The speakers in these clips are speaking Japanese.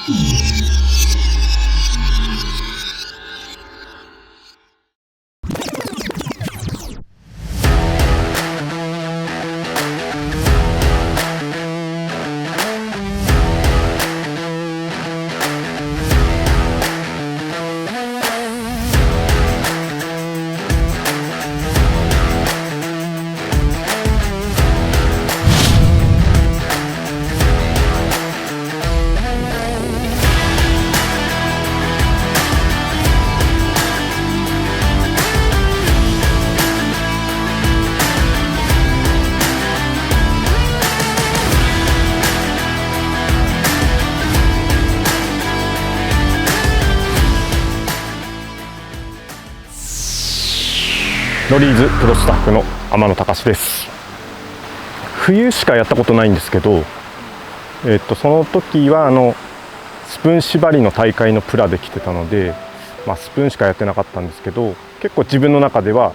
ノリーズプロスタッフの天野隆です。冬しかやったことないんですけど、その時はスプーン縛りの大会のプラで来てたので、スプーンしかやってなかったんですけど、結構自分の中では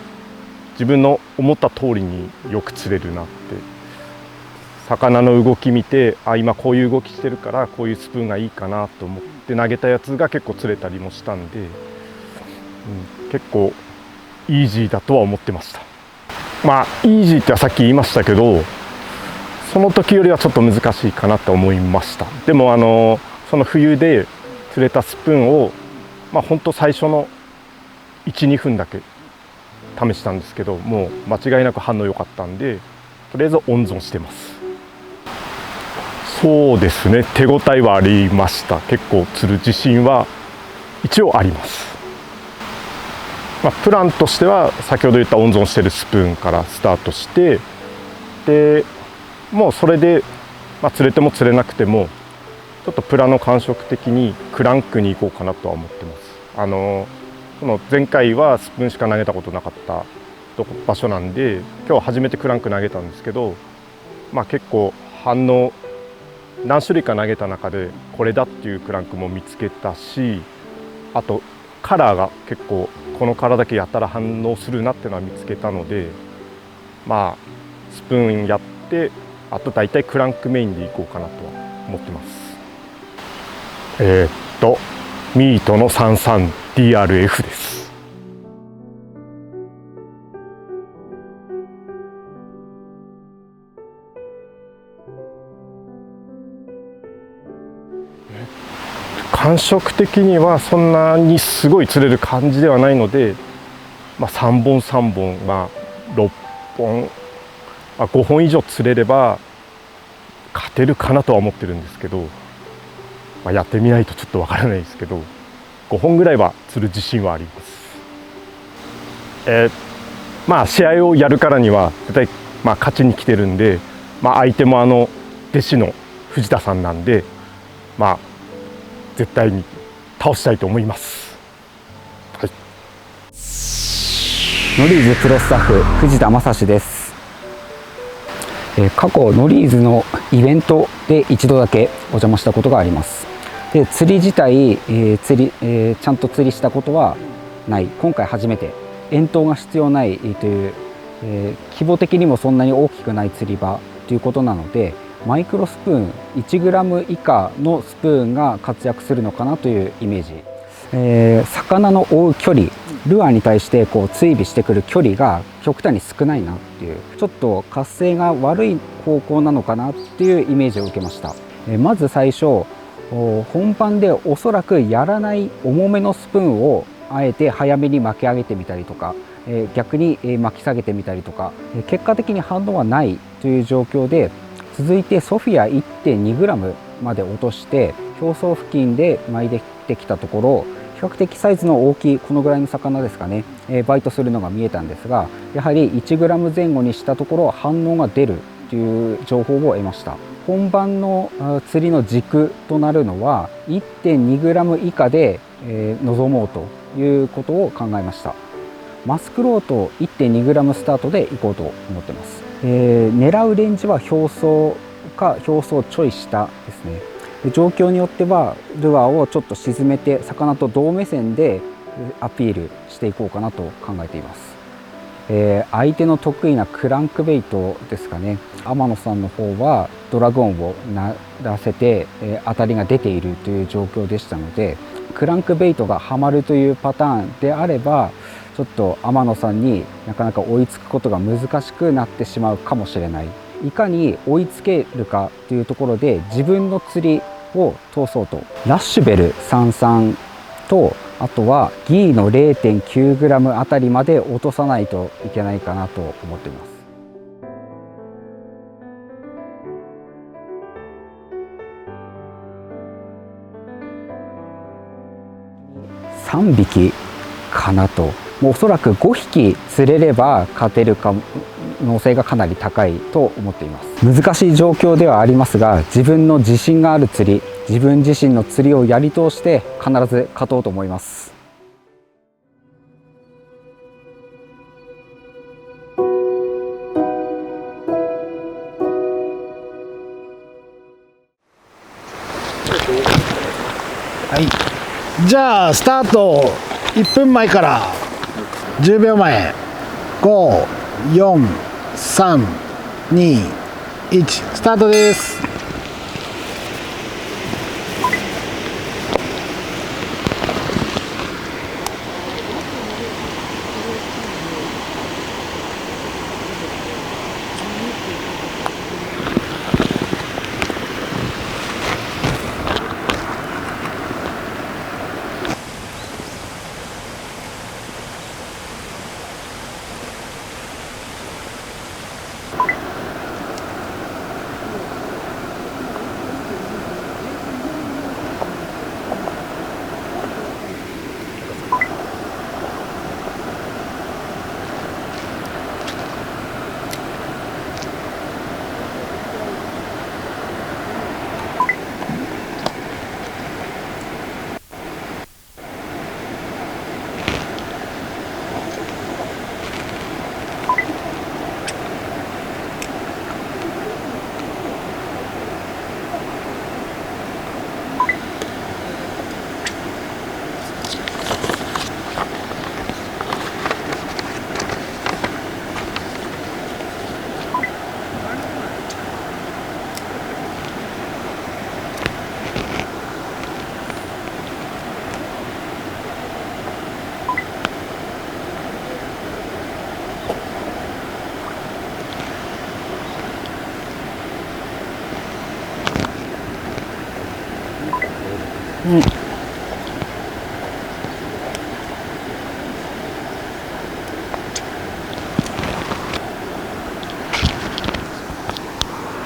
自分の思った通りによく釣れるなって、魚の動き見て、今こういう動きしてるからこういうスプーンがいいかなと思って投げたやつが結構釣れたりもしたんで、結構イージーだとは思ってました。イージーってさっき言いましたけど、その時よりはちょっと難しいかなと思いました。でもその冬で釣れたスプーンを本当最初の 1,2 分だけ試したんですけど、もう間違いなく反応良かったんで、とりあえず温存してます。そうですね、手応えはありました。結構釣る自信は一応あります。プランとしては先ほど言った温存してるスプーンからスタートして、でもうそれで、釣れても釣れなくてもちょっとプラの感触的にクランクに行こうかなとは思ってます。その前回はスプーンしか投げたことなかった場所なんで、今日初めてクランク投げたんですけど、結構反応何種類か投げた中でこれだっていうクランクも見つけたし、あとカラーが結構このカラーだけやったら反応するなっていうのは見つけたので、スプーンやって、あと大体クランクメインでいこうかなとは思ってます。ミートの 33DRF です。感触的にはそんなにすごい釣れる感じではないので、3本3本6本、5本以上釣れれば勝てるかなとは思ってるんですけど、やってみないとちょっとわからないですけど、5本ぐらいは釣る自信はあります。試合をやるからには絶対勝ちに来てるんで、相手も弟子の藤田さんなんで、絶対に倒したいと思います。ノリーズプロスタッフ藤田正史です。過去ノリーズのイベントで一度だけお邪魔したことがあります。で釣り自体、ちゃんと釣りしたことはない。今回初めて。遠投が必要ないという、規模的にもそんなに大きくない釣り場ということなので、マイクロスプーン 1g 以下のスプーンが活躍するのかなというイメージ。魚の追う距離、ルアーに対して追尾してくる距離が極端に少ないなっていう、ちょっと活性が悪い方向なのかなっていうイメージを受けました。まず最初、本番でおそらくやらない重めのスプーンをあえて早めに巻き上げてみたりとか、逆に巻き下げてみたりとか、結果的に反応はないという状況で、続いてソフィア 1.2g まで落として表層付近で巻いてきたところ、比較的サイズの大きいこのぐらいの魚ですかね、バイトするのが見えたんですが、やはり 1g 前後にしたところ反応が出るという情報を得ました。本番の釣りの軸となるのは 1.2g 以下で臨もうということを考えました。マスクロート 1.2g スタートでいこうと思ってます。狙うレンジは表層か表層ちょい下ですね。状況によってはルアーをちょっと沈めて魚と同目線でアピールしていこうかなと考えています。相手の得意なクランクベイトですかね、天野さんの方はドラゴンを鳴らせて、当たりが出ているという状況でしたので、クランクベイトがはまるというパターンであれば、ちょっと天野さんになかなか追いつくことが難しくなってしまうかもしれない。いかに追いつけるかというところで自分の釣りを通そうと、ラッシュベル33と、あとはギーの 0.9g あたりまで落とさないといけないかなと思っています。3匹かなと。もうおそらく5匹釣れれば勝てる可能性がかなり高いと思っています。難しい状況ではありますが、自分の自信がある釣り、自分自身の釣りをやり通して必ず勝とうと思います。はい、じゃあスタート1分前から10秒前、5、4、3、2、1スタートです。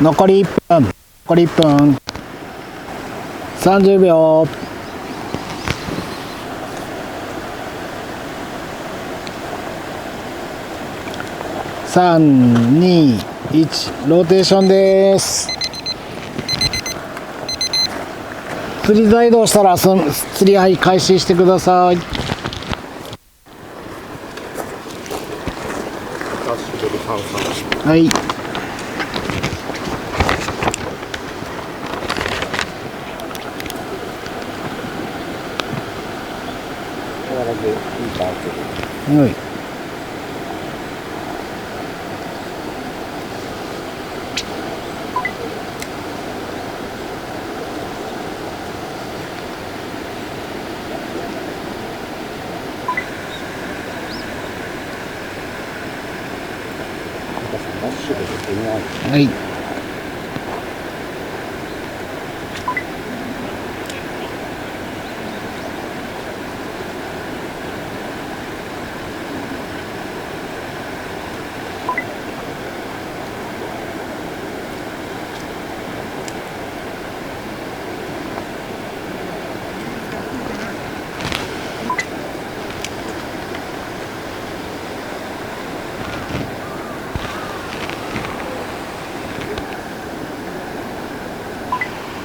残り1分、残り1分、30秒。3、2、1、ローテーションです。釣り材移動したら釣り合い開始してください。はい。はい。はい。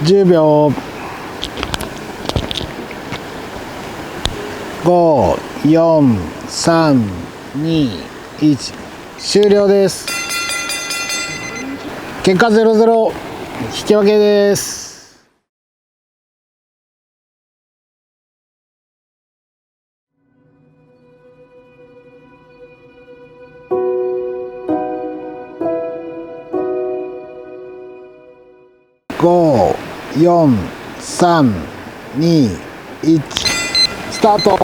10秒。5、4、3、2、1終了です。結果0-0引き分けです。5、4、3、2、1スタート。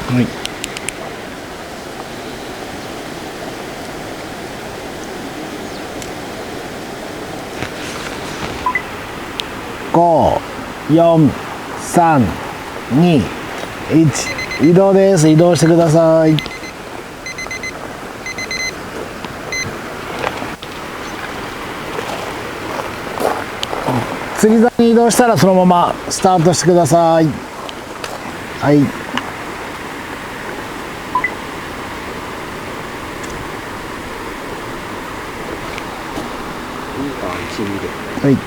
はい。5、4、3、2、1移動です。移動してください。釣り竿に移動したらそのままスタートしてください。はい。はい。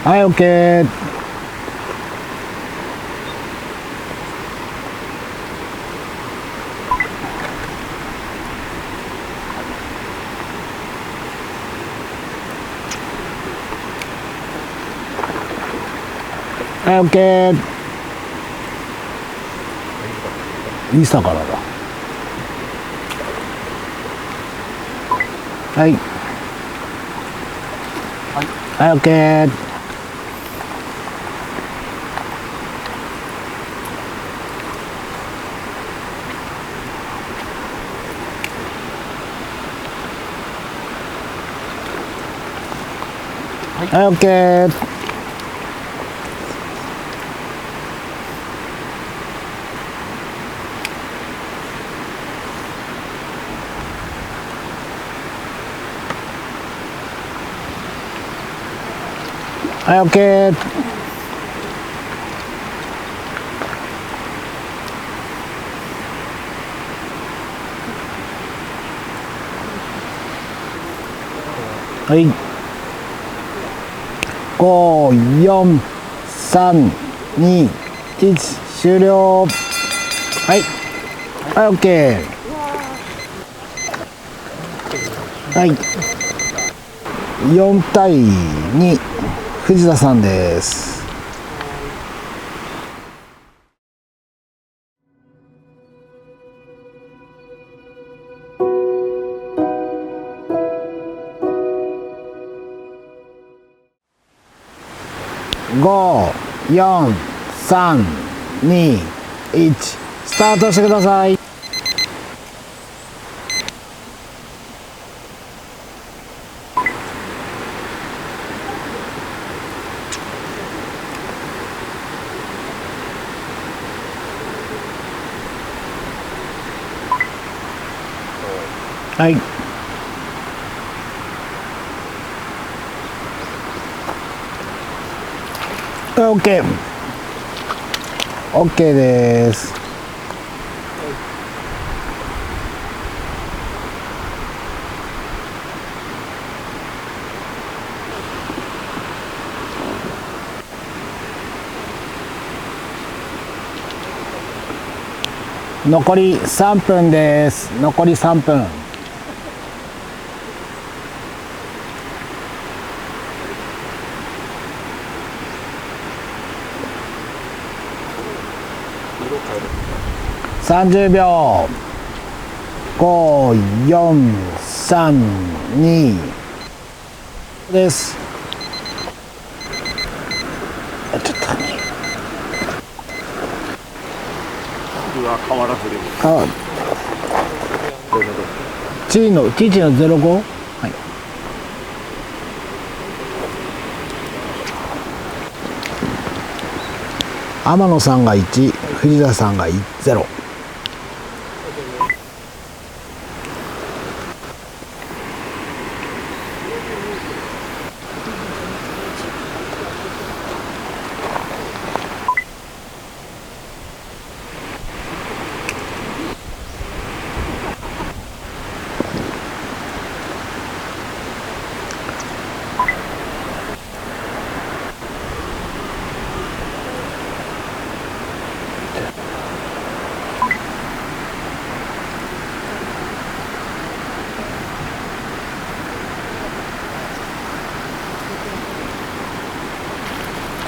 はい、OK。はい、OK。イースターからだ。はい。はい、OK。はい、OK。はい、OK。はい。5、4、3、2、1終了。はい。はい、OK。はい。4対2、藤田さんです。5、4、3、2、1スタートしてください。はい。OK。OK です。残り3分です。残り3分。30秒。5、4、3、2です。ちょっと変わらずでT の 05。はい。天野さんが1、藤田さんが0。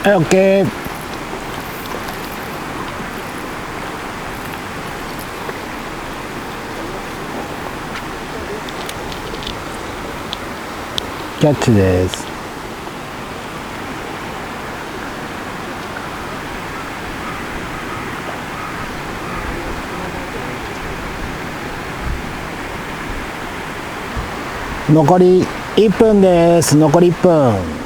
はい、OK。キャッチです。残り1分です。残り1分。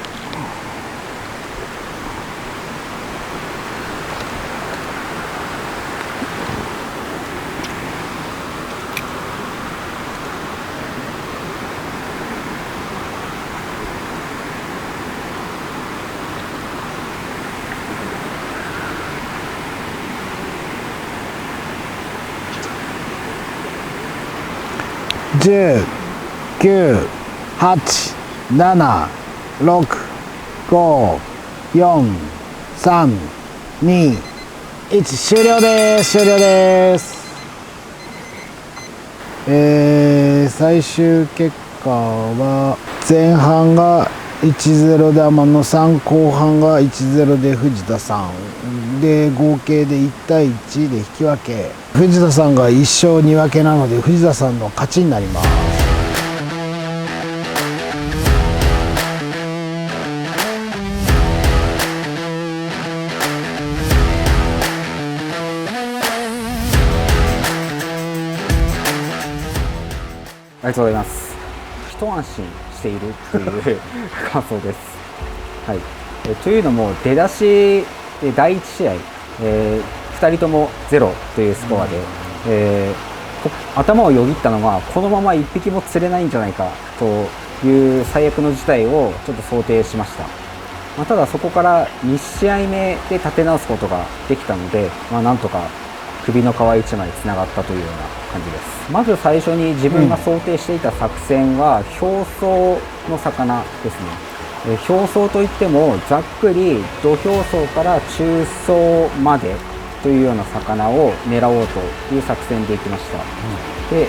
10、9、8、7、6、5、4、3、2、1、終了です。終了です。最終結果は前半が 1-0 で天野さん、後半が 1-0 で藤田さんで、合計で1対1で引き分け。藤田さんが1勝2分けなので藤田さんの勝ちになります。ありがとうございます。一安心しているという感想です。はい。というのも出だし第1試合、2人とも0というスコアで、頭をよぎったのがこのまま1匹も釣れないんじゃないかという最悪の事態をちょっと想定しました。ただそこから2試合目で立て直すことができたので、なんとか首の皮1枚つながったというような感じです。まず最初に自分が想定していた作戦は表層の魚ですね。表層といってもざっくり土表層から中層までというような魚を狙おうという作戦でいきました。で、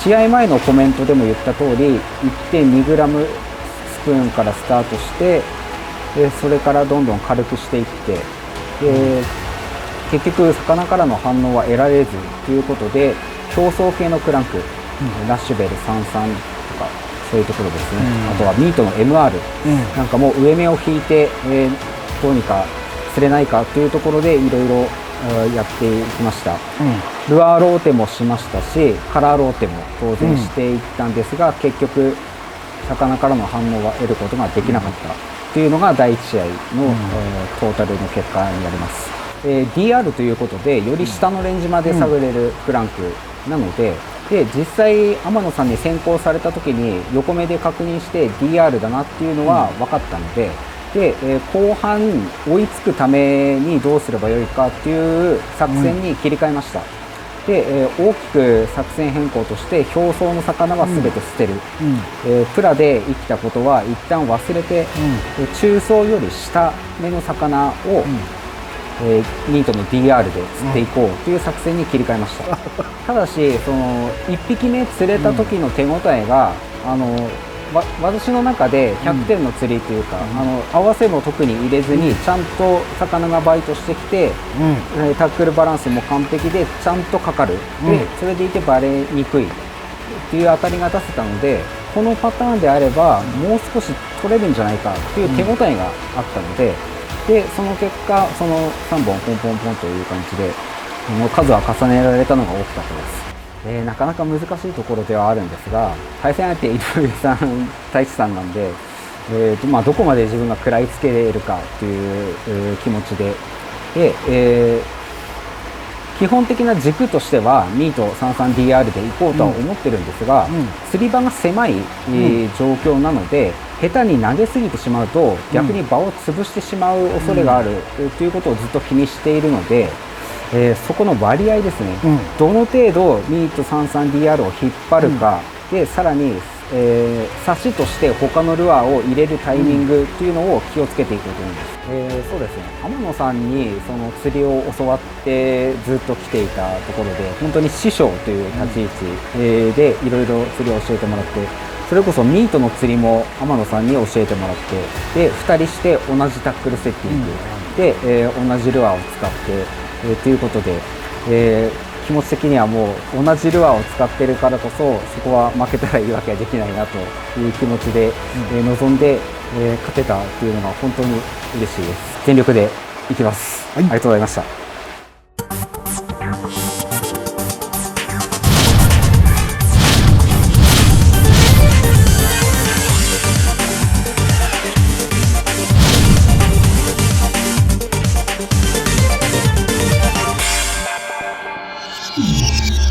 試合前のコメントでも言った通り 1.2g スプーンからスタートして、それからどんどん軽くしていって、結局魚からの反応は得られずということで表層系のクランク、ラッシュベル33とかそういうところですね、あとはミートの MR、なんかもう上目を引いて、どうにか釣れないかというところでいろいろやっていきました、ルアーローテもしましたしカラーローテも当然していったんですが、結局魚からの反応は得ることができなかったというのが第1試合の、トータルの結果になります。DR ということでより下のレンジまで探れるクランクなので、実際天野さんに先行された時に横目で確認して DR だなっていうのは分かったので、後半追いつくためにどうすればよいかっていう作戦に切り替えました。で、大きく作戦変更として表層の魚は全て捨てる、プラで生きたことは一旦忘れて、中層より下目の魚を、ミートの DR で釣っていこうという作戦に切り替えました。ただしその1匹目釣れた時の手応えが、私の中で100点の釣りというか、合わせも特に入れずにちゃんと魚がバイトしてきて、タックルバランスも完璧でちゃんとかかる、でそれでいてバレにくいっていう当たりが出せたので、このパターンであればもう少し取れるんじゃないかっていう手応えがあったので、その結果その3本ポンポンポンという感じで数は重ねられたのが大きかったです。なかなか難しいところではあるんですが、対戦相手井上さん、太一さんなんで、どこまで自分が食らいつけれるかという、気持ちで、基本的な軸としてはミート 33DR で行こうとは思ってるんですが、釣り場が狭い、状況なので下手に投げすぎてしまうと逆に場を潰してしまう恐れがある、ということをずっと気にしているので、そこの割合ですね、どの程度ミート 33DR を引っ張るか、でさらに、差しとして他のルアーを入れるタイミングというのを気をつけていこうと思います。そうですね、天野さんにその釣りを教わってずっと来ていたところで、本当に師匠という立ち位置、でいろいろ釣りを教えてもらって、それこそミートの釣りも天野さんに教えてもらって、で2人して同じタックルセッティングで、同じルアーを使って、ということで、気持ち的にはもう同じルアーを使ってるからこそ、そこは負けたら言い訳はできないなという気持ちで、臨んで、勝てたっていうのが本当に嬉しいです。全力でいきます、はい、ありがとうございました。you